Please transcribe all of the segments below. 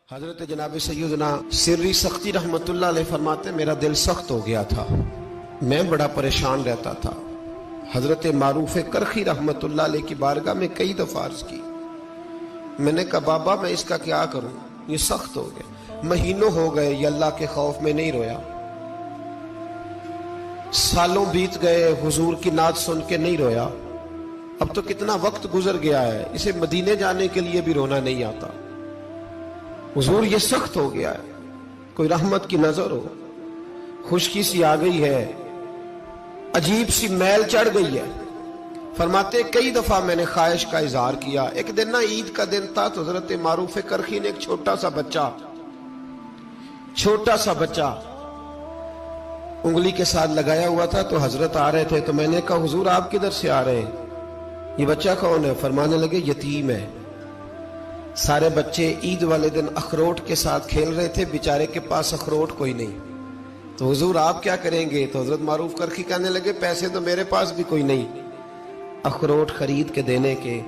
حضرت جناب سیدنا سری سختی رحمتullah علیہ فرماتے میرا دل سخت ہو گیا تھا، میں بڑا پریشان رہتا تھا۔ حضرت معروف کرخی رحمتullah علیہ کی بارگاہ میں کئی دفعہ عرض کی، میں نے کہا بابا میں اس کا کیا کروں، یہ سخت ہو گیا، مہینوں ہو گئے یہ اللہ کے خوف میں نہیں رویا، سالوں بیت گئے حضور کی نعت سن کے نہیں رویا، اب تو کتنا وقت گزر گیا ہے، اسے مدینے جانے کے لیے بھی رونا نہیں آتا، حضور یہ سخت ہو گیا ہے، کوئی رحمت کی نظر ہو، خشکی سی آ گئی ہے، عجیب سی میل چڑھ گئی ہے۔ فرماتے کئی دفعہ میں نے خواہش کا اظہار کیا، ایک دن نا عید کا دن تھا تو حضرت معروف کرخی نے ایک چھوٹا سا بچہ انگلی کے ساتھ لگایا ہوا تھا تو حضرت آ رہے تھے، تو میں نے کہا حضور آپ کدھر سے آ رہے ہیں، یہ بچہ کون ہے؟ فرمانے لگے یتیم ہے۔ سارے بچے عید والے دن اخروٹ کے ساتھ کھیل رہے تھے، بیچارے کے پاس اخروٹ کوئی نہیں، تو حضور آپ کیا کریں گے؟ تو حضرت معروف کرخی کہنے لگے پیسے تو میرے پاس بھی کوئی نہیں اخروٹ خرید کے دینے کے،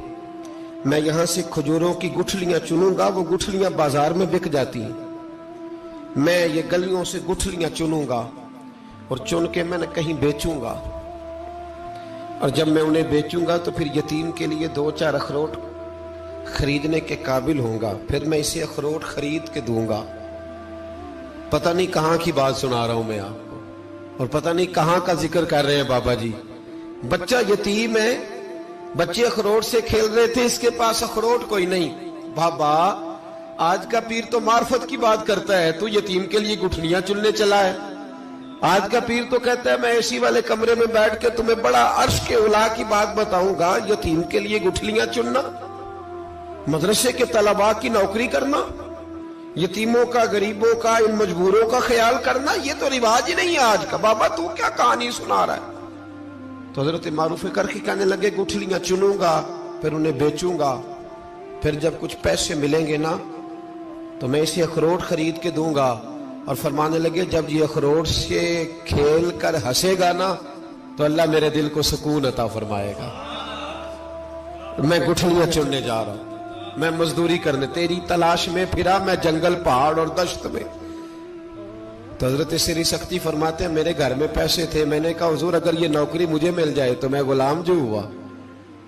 میں یہاں سے کھجوروں کی گٹھلیاں چنوں گا، وہ گٹھلیاں بازار میں بک جاتی ہیں، میں یہ گلیوں سے گٹھلیاں چنوں گا اور چن کے میں کہیں بیچوں گا، اور جب میں انہیں بیچوں گا تو پھر یتیم کے لیے 2-4 اخروٹ خریدنے کے قابل ہوں گا، پھر میں اسے اخروٹ خرید کے دوں گا۔ پتہ نہیں کہاں کی بات سنا رہا ہوں میں آپ کو، اور پتہ نہیں کہاں کا ذکر کر رہے ہیں بابا جی۔ بچہ یتیم ہے، بچے اخروٹ سے کھیل رہے تھے، اس کے پاس اخروٹ کوئی نہیں۔ بابا آج کا پیر تو معرفت کی بات کرتا ہے، تو یتیم کے لیے گٹھلیاں چننے چلا ہے۔ آج کا پیر تو کہتا ہے میں اے سی والے کمرے میں بیٹھ کے تمہیں بڑا عرش کے اعلیٰ کی بات بتاؤں گا، یتیم کے لیے گٹھلیاں چننا، مدرسے کے طلباء کی نوکری کرنا، یتیموں کا، غریبوں کا، ان مجبوروں کا خیال کرنا، یہ تو رواج ہی نہیں ہے آج کا۔ بابا تو کیا کہانی سنا رہا ہے؟ تو حضرت معروف کرخی کہنے لگے گٹھلیاں چنوں گا، پھر انہیں بیچوں گا، پھر جب کچھ پیسے ملیں گے نا تو میں اسے اخروٹ خرید کے دوں گا، اور فرمانے لگے جب یہ اخروٹ سے کھیل کر ہنسے گا نا تو اللہ میرے دل کو سکون عطا فرمائے گا۔ میں گٹھلیاں چننے جا رہا ہوں، میں مزدوری کرنے، تیری تلاش میں پھرا میں جنگل، پہاڑ اور دشت میں۔ تو حضرت سری سختی فرماتے ہیں میرے گھر میں پیسے تھے، میں نے کہا حضور اگر یہ نوکری مجھے مل جائے تو میں غلام جو ہوا،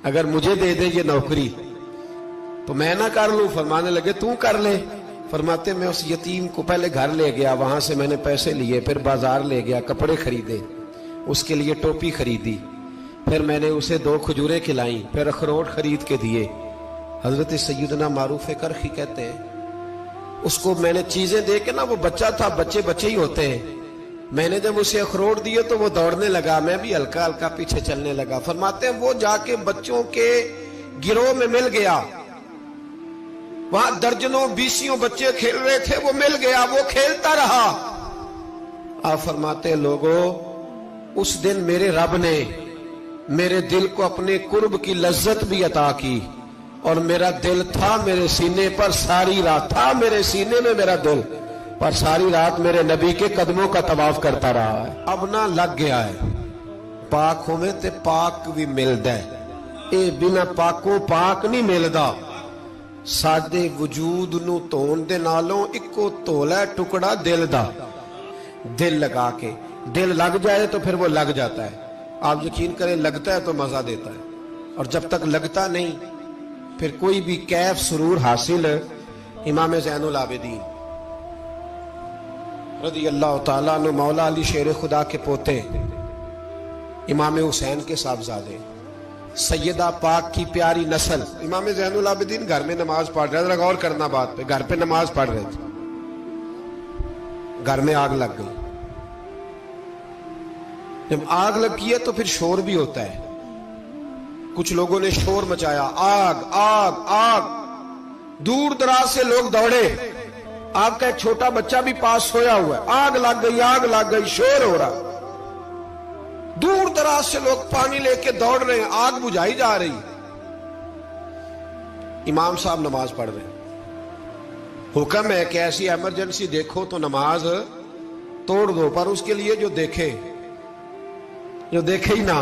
اگر مجھے دے دے یہ نوکری تو میں نہ کر لوں؟ فرمانے لگے تو کر لے۔ فرماتے میں اس یتیم کو پہلے گھر لے گیا، وہاں سے میں نے پیسے لیے، پھر بازار لے گیا، کپڑے خریدے، اس کے لیے ٹوپی خریدی، پھر میں نے اسے 2 کھجوریں کھلائیں، پھر اخروٹ خرید کے دیے۔ حضرت سیدنا معروف کرخی کہتے ہیں اس کو میں نے چیزیں دے کے نا، وہ بچہ تھا، بچے ہی ہوتے ہیں، میں نے جب اسے اخروٹ دیے تو وہ دوڑنے لگا، میں بھی ہلکا ہلکا پیچھے چلنے لگا۔ فرماتے ہیں وہ جا کے بچوں کے گروہ میں مل گیا، وہاں درجنوں 20 بچے کھیل رہے تھے، وہ مل گیا، وہ کھیلتا رہا۔ آپ فرماتے ہیں لوگوں اس دن میرے رب نے میرے دل کو اپنے قرب کی لذت بھی عطا کی، اور میرا دل تھا میرے سینے پر ساری رات، تھا میرے سینے میں میرا دل، پر ساری رات میرے نبی کے قدموں کا طواف کرتا رہا ہے۔ اب نہ لگ گیا ہے، پاک ہوئے تے پاک بھی ملدا ہے، اے بنا پاکوں پاک نہیں ملدا۔ ساڈے وجود نو تون دے نالوں اکو تولا ٹکڑا دل دا، دل لگا کے، دل لگ جائے تو پھر وہ لگ جاتا ہے۔ آپ یقین کریں لگتا ہے تو مزہ دیتا ہے، اور جب تک لگتا نہیں پھر کوئی بھی کیف سرور حاصل۔ امام زین العابدین رضی اللہ تعالیٰ عنہ مولا علی شیر خدا کے پوتے، امام حسین کے صاحبزادے، سیدہ پاک کی پیاری نسل، امام زین العابدین گھر میں نماز پڑھ رہے تھے، غور کرنا بات پہ، گھر پہ نماز پڑھ رہے تھے، گھر میں آگ لگ گئی۔ جب آگ لگی ہے تو پھر شور بھی ہوتا ہے، کچھ لوگوں نے شور مچایا، آگ آگ آگ، دور دراز سے لوگ دوڑے، آپ کا ایک چھوٹا بچہ بھی پاس سویا ہوا ہے، آگ لگ گئی، شور ہو رہا، دور دراز سے لوگ پانی لے کے دوڑ رہے ہیں، آگ بجھائی جا رہی، امام صاحب نماز پڑھ رہے ہیں۔ حکم ہے کہ ایسی ایمرجنسی دیکھو تو نماز توڑ دو، پر اس کے لیے جو دیکھے ہی نہ،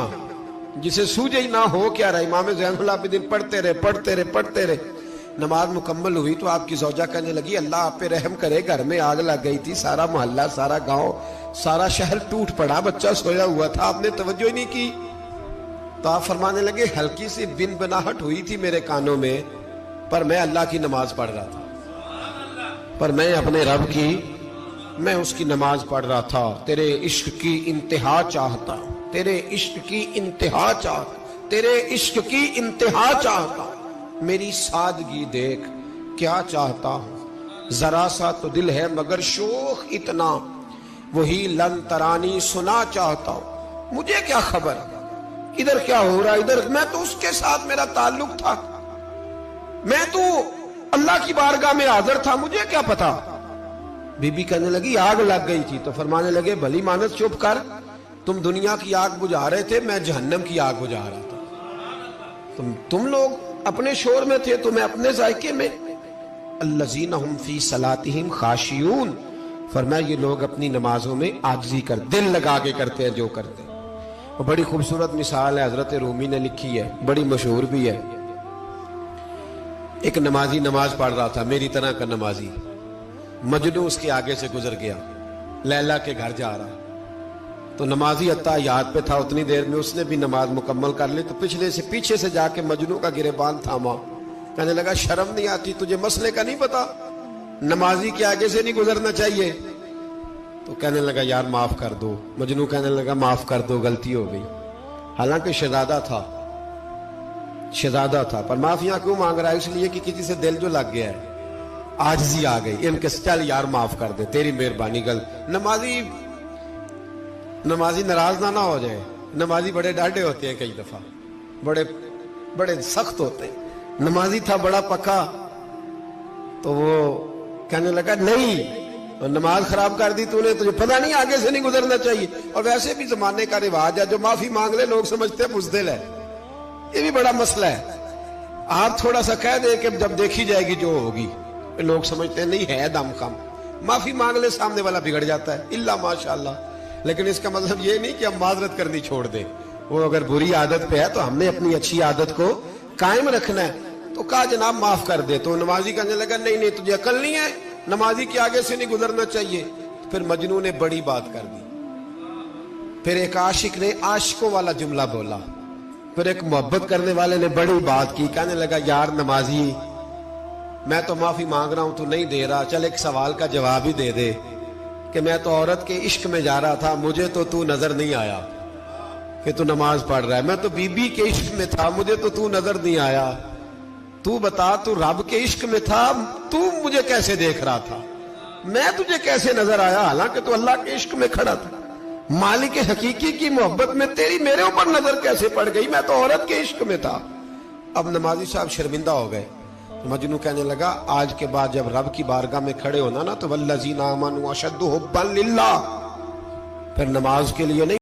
جسے سوجے ہی نہ ہو کیا رہا۔ امام زین العابدین پڑھتے رہے، نماز مکمل ہوئی تو آپ کی زوجہ کہنے لگی اللہ آپ پہ رحم کرے، گھر میں آگ لگ گئی تھی، سارا محلہ، سارا گاؤں، سارا شہر ٹوٹ پڑا، بچہ سویا ہوا تھا، آپ نے توجہ ہی نہیں کی۔ تو آپ فرمانے لگے ہلکی سی بن بناہٹ ہوئی تھی میرے کانوں میں، پر میں اللہ کی نماز پڑھ رہا تھا، پر میں اپنے رب کی، میں اس کی نماز پڑھ رہا تھا، تیرے عشق کی انتہا چاہتا، تیرے عشق کی انتہا چاہتا، تیرے عشق کی انتہا چاہتا، میری سادگی دیکھ کیا چاہتا ہوں، ذرا سا تو دل ہے مگر شوخ اتنا، وہی لن ترانی سنا چاہتا ہوں، مجھے کیا خبر ادھر کیا ہو رہا، ادھر میں تو اس کے ساتھ میرا تعلق تھا، میں تو اللہ کی بارگاہ میں حاضر تھا، مجھے کیا پتا۔ بی بی کہنے لگی آگ لگ گئی تھی، تو فرمانے لگے بھلی مانس چپ کر، تم دنیا کی آگ بجھا رہے تھے، میں جہنم کی آگ بجھا رہا تھا، تم لوگ اپنے شور میں تھے تو میں اپنے ذائقے میں۔ الذین ہم فی صلاتہم خاشعون، فرمایا یہ لوگ اپنی نمازوں میں عاجزی کر، دل لگا کے کرتے ہیں جو کرتے ہیں۔ وہ بڑی خوبصورت مثال ہے، حضرت رومی نے لکھی ہے، بڑی مشہور بھی ہے۔ ایک نمازی نماز پڑھ رہا تھا، میری طرح کا نمازی، مجنو اس کے آگے سے گزر گیا، لیلا کے گھر جا رہا، تو نمازی اتحیات پہ تھا، اتنی دیر میں اس نے بھی نماز مکمل کر لی، تو پیچھے سے جا کے مجنو کا گریبان تھاما، کہنے لگا شرم نہیں آتی تجھے، مسئلے کا نہیں پتا، نمازی کے آگے سے نہیں گزرنا چاہیے؟ تو کہنے لگا یار معاف کر دو، مجنو کہنے لگا معاف کر دو، غلطی ہو گئی، حالانکہ شہزادہ تھا، پر معافیاں کیوں مانگ رہا ہے؟ اس لیے کہ کسی سے دل جو لگ گیا ہے، عاجزی آ گئی، ان کے چل یار معاف کر دے، تیری مہربانی، نمازی ناراض نہ ہو جائے، نمازی بڑے ڈاڈے ہوتے ہیں، کئی دفعہ بڑے سخت ہوتے ہیں، نمازی تھا بڑا پکا، تو وہ کہنے لگا نہیں، نماز خراب کر دی تو نے، تجھے پتہ نہیں آگے سے نہیں گزرنا چاہیے، اور ویسے بھی زمانے کا رواج ہے، جو معافی مانگ لے لوگ سمجھتے ہیں بزدل ہے، یہ بھی بڑا مسئلہ ہے۔ آپ تھوڑا سا کہہ دیں کہ جب دیکھی جائے گی جو ہوگی، لوگ سمجھتے ہیں نہیں ہے دم کم، معافی مانگ لے سامنے والا بگڑ جاتا ہے، الا ماشاءاللہ، لیکن اس کا مطلب یہ نہیں کہ ہم معذرت کرنی چھوڑ دیں، وہ اگر بری عادت پہ ہے تو ہم نے اپنی اچھی عادت کو قائم رکھنا ہے، تو کہا جناب معاف کر دے، تو نمازی کہنے لگا نہیں تجھے عقل نہیں ہے، نمازی کے آگے سے نہیں گزرنا چاہیے۔ پھر مجنون نے بڑی بات کر دی، پھر ایک عاشق نے عاشقوں والا جملہ بولا، پھر ایک محبت کرنے والے نے بڑی بات کی، کہنے لگا یار نمازی میں تو معافی مانگ رہا ہوں تو نہیں دے رہا، چل ایک سوال کا جواب ہی دے دے کہ میں تو عورت کے عشق میں جا رہا تھا، مجھے تو نظر نہیں آیا کہ تو نماز پڑھ رہا ہے، میں تو بی بی کے عشق میں تھا، مجھے تو نظر نہیں آیا، تو بتا تو رب کے عشق میں تھا، تو مجھے کیسے دیکھ رہا تھا، میں تجھے کیسے نظر آیا، حالانکہ تو اللہ کے عشق میں کھڑا تھا، مالک حقیقی کی محبت میں تیری میرے اوپر نظر کیسے پڑ گئی، میں تو عورت کے عشق میں تھا۔ اب نمازی صاحب شرمندہ ہو گئے، مجنو کہنے لگا آج کے بعد جب رب کی بارگاہ میں کھڑے ہونا نا تو والذین آمنوا اشد حبا للہ، پھر نماز کے لیے نہیں